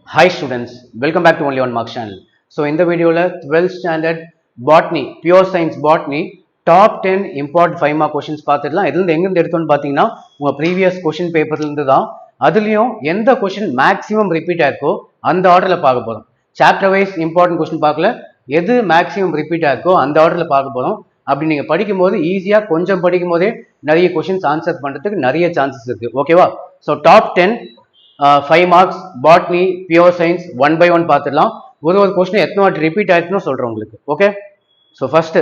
Hi students, welcome back to Only One Marks channel. So in the video 12th standard botany, pure science botany top 10 important 5 mark questions பார்த்துடலாம். இதுல இருந்து எங்க இருந்து எடுத்தோம்னு பாத்தீங்கன்னா உங்க previous question paperல இருந்து தான். அதுலயும் எந்த question maximum repeat ஆயிருக்கோ அந்த ஆர்டர்ல பார்க்க போறோம். Chapter wise important question பார்க்கல, எது maximum repeat ஆயிருக்கோ அந்த ஆர்டர்ல பார்க்க போறோம். அப்படி நீங்க படிக்கும்போது ஈஸியா கொஞ்சம் படிக்கும்போதே நிறைய questions ஆன்சர் பண்றதுக்கு நிறைய சான்சஸ் இருக்கு. ஓகேவா? So top 10 5 marks botany pure science one by one பார்த்துடலாம். ஒரு கொஸ்டின் எத்தனை வாட்டி ரிப்பீட் ஆயிடுச்சுன்னு சொல்றேன் உங்களுக்கு. Okay, so first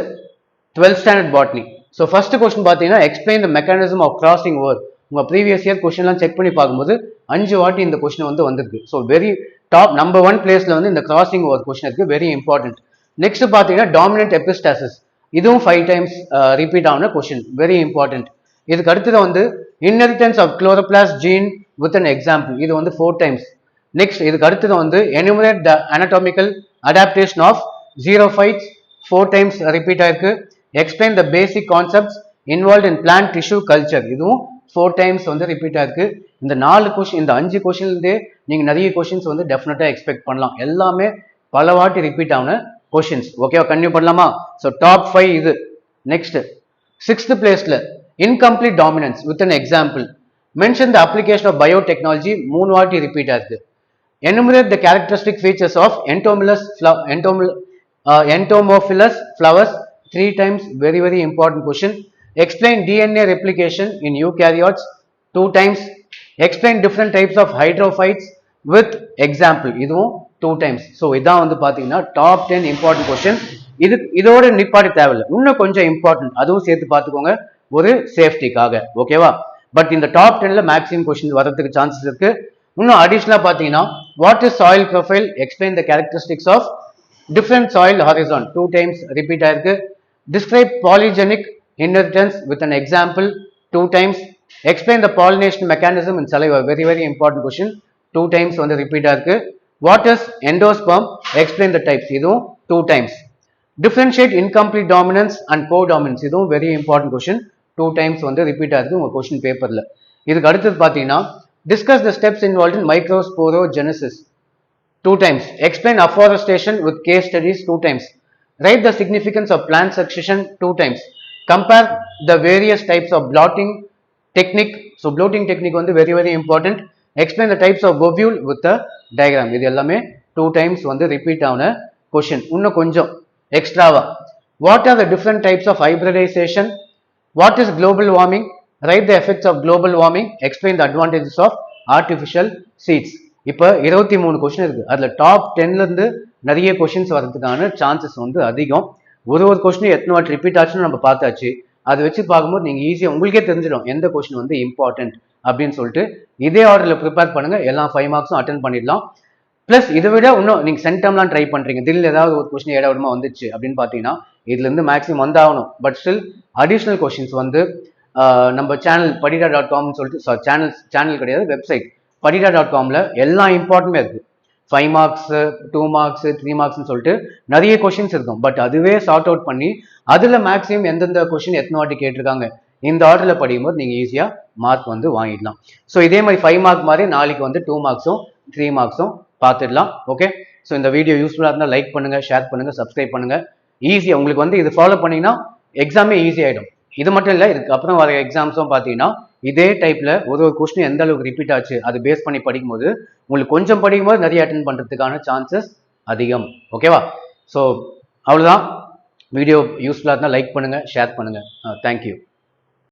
12th standard botany. So first question பார்த்தீங்கன்னா explain the mechanism of crossing over. உங்க ப்ரீவியஸ் இயர் கொஸ்டின்லாம் செக் பண்ணி பார்க்கும்போது 5 வாட்டி இந்த கொஸ்டின் வந்திருக்கு. ஸோ வெரி டாப் நம்பர் 1 பிளேஸ்ல இந்த கிராசிங் ஓவர் கொஸ்டின் இருக்கு, வெரி இம்பார்ட்டன்ட். நெக்ஸ்ட் பார்த்தீங்கன்னா டாமினன்ட் எபிஸ்டாசிஸ், இதுவும் 5 டைம்ஸ் ரிப்பீட் ஆன கொஸ்டின், வெரி இம்பார்ட்டன்ட். இதுக்கு அடுத்தது inheritance of chloroplast gene with an example, இது 4 times. Next இதுக்கு அடுத்தது enumerate the anatomical adaptation of xerophytes, 4 times repeat ஆயிருக்கு. Explain the basic concepts involved in plant tissue culture, இதுவும் 4 times repeat ஆயிருக்கு. இந்த 4 question, இந்த 5 கொஸ்டின்ல இருந்தே நீங்க நிறைய கொஸ்டின்ஸ் டெஃபினட்டா எக்ஸ்பெக்ட் பண்ணலாம். எல்லாமே பல வாட்டி ரிப்பீட் ஆன கொஸ்டின்ஸ். ஓகேவா, கண்டினியூ பண்ணலாமா? ஸோ டாப் 5 இது. நெக்ஸ்ட் 6th பிளேஸ்ல incomplete dominance with an example. Mention the application of biotechnology, 3 வாட்டி ரிப்பீட் ஆகுது. Enumerate the characteristic features of entomophilous flowers, 3 times, very important question. Explain DNA replication in eukaryotes, 2 times. Explain different types of hydrophytes with example, இதுவும் 2 times. So இதான் பாத்தீங்கன்னா top 10 important question. இதோட நிப்பாட்டி தேவையில்லை, இன்னும் கொஞ்சம் இம்பார்ட்டன்ட், அதுவும் சேர்த்து பார்த்துக்கோங்க ஒரு சேஃப்டிக்காக. ஓகேவா? பட் இந்த டாப் 10ல மேக்ஸிமம் கொஸ்டின் வரதுக்கு சான்சஸ் இருக்கு. இன்னும் அடிஷனலா பாத்தீங்கன்னா what is soil profile, explain the characteristics of different soil horizon, 2 times repeat ஆயிருக்கு. Describe polygenic inheritance with an example, 2 times. Explain the pollination mechanism in saliva, very important question, 2 times repeat ஆயிருக்கு. What is endosperm, explain the types, இதுவும் 2 times. Differentiate incomplete dominance and codominance, இதுவும் very important question, 2 times repeat ஆகுது உங்க question பேப்பர்ல. இதுக்கு அடுத்தது பாத்தீங்கன்னா discuss the steps involved in microsporogenesis, 2 times. Explain afforestation with case studies, 2 times. Write the significance of plant succession, 2 times. Compare the various types of blotting technique. So blotting technique very important. Explain the types of ovule with diagram, இது எல்லாமே 2 times repeat ஆன question. இன்னும் கொஞ்சம் எக்ஸ்ட்ராவா, what are the different types of hybridisation, what is global warming, write the effects of global warming, explain the advantages of artificial seeds. இப்போ 23 question இருக்கு, அதுல top 10ல இருந்து நிறைய கொஸ்டின்ஸ் வரதுக்கான சான்சஸ் அதிகம். ஒரு கொஸ்டின் எத்தனை வாட்டி ரிப்பீட் ஆச்சுன்னு நம்ம பார்த்தாச்சு. அதை வச்சு பார்க்கும்போது நீங்க ஈஸியா உங்களுக்கே தெரிஞ்சிடும் எந்த கொஸ்டின் இம்பார்ட்டன்ட் அப்படின்னு சொல்லிட்டு. இதே ஆர்டர்ல ப்ரிப்பேர் பண்ணுங்க, எல்லா 5 மார்க்ஸும் அட்டென்ட் பண்ணிடலாம். பிளஸ் இதை விட இன்னும் நீங்க சென்டம்லாம் ட்ரை பண்றீங்க, திடீர்னு ஏதாவது ஒரு கொஸ்டின் ஏடாவிடமா வந்துச்சு அப்படின்னு பாத்தீங்கன்னா இதுல இருந்து மேக்ஸிமம் வந்தாகணும். பட் ஸ்டில் அடிஷனல் கொஸ்டின்ஸ் நம்ம சேனல் படிடா.com சொல்லிட்டு சேனல் கிடையாது, வெப்சைட் படிடா.comல எல்லா இம்பார்ட்டன்ட்மே இருக்கு. 5 மார்க்ஸ் 2 மார்க்ஸ் 3 மார்க்ஸ்னு சொல்லிட்டு நிறைய கொஸ்டின்ஸ் இருக்கும். பட் அதுவே சார்ட் அவுட் பண்ணி அதுல மேக்ஸிமம் எந்தெந்த கொஸ்டின் எத்தனை வாட்டி கேட்டிருக்காங்க இந்த ஆர்டர்ல படிக்கும்போது நீங்க ஈஸியா மார்க் வாங்கிடலாம். ஸோ இதே மாதிரி 5 மார்க் மாதிரி நாளைக்கு 2 மார்க்ஸும் 3 மார்க்ஸும் பார்த்துடலாம். ஓகே, ஸோ இந்த வீடியோ யூஸ்ஃபுல்லாக இருந்தால் லைக் பண்ணுங்க, ஷேர் பண்ணுங்க, சப்ஸ்கிரைப் பண்ணுங்க. ஈஸியாக உங்களுக்கு இது ஃபாலோ பண்ணீங்கன்னா எக்ஸாமே ஈஸி ஆகிடும். இது மட்டும் இல்லை, இதுக்கு அப்புறம் வர எக்ஸாம்ஸும் பார்த்தீங்கன்னா இதே டைப்ல ஒரு கொஸ்டின் எந்த அளவுக்கு ரிப்பீட் ஆச்சு அது பேஸ் பண்ணி படிக்கும்போது உங்களுக்கு கொஞ்சம் படிக்கும்போது நிறைய அட்டென்ட் பண்றதுக்கான சான்சஸ் அதிகம். ஓகேவா? ஸோ அவ்வளோதான். வீடியோ யூஸ்ஃபுல்லாக இருந்தால் லைக் பண்ணுங்க, ஷேர் பண்ணுங்க. தேங்க்யூ.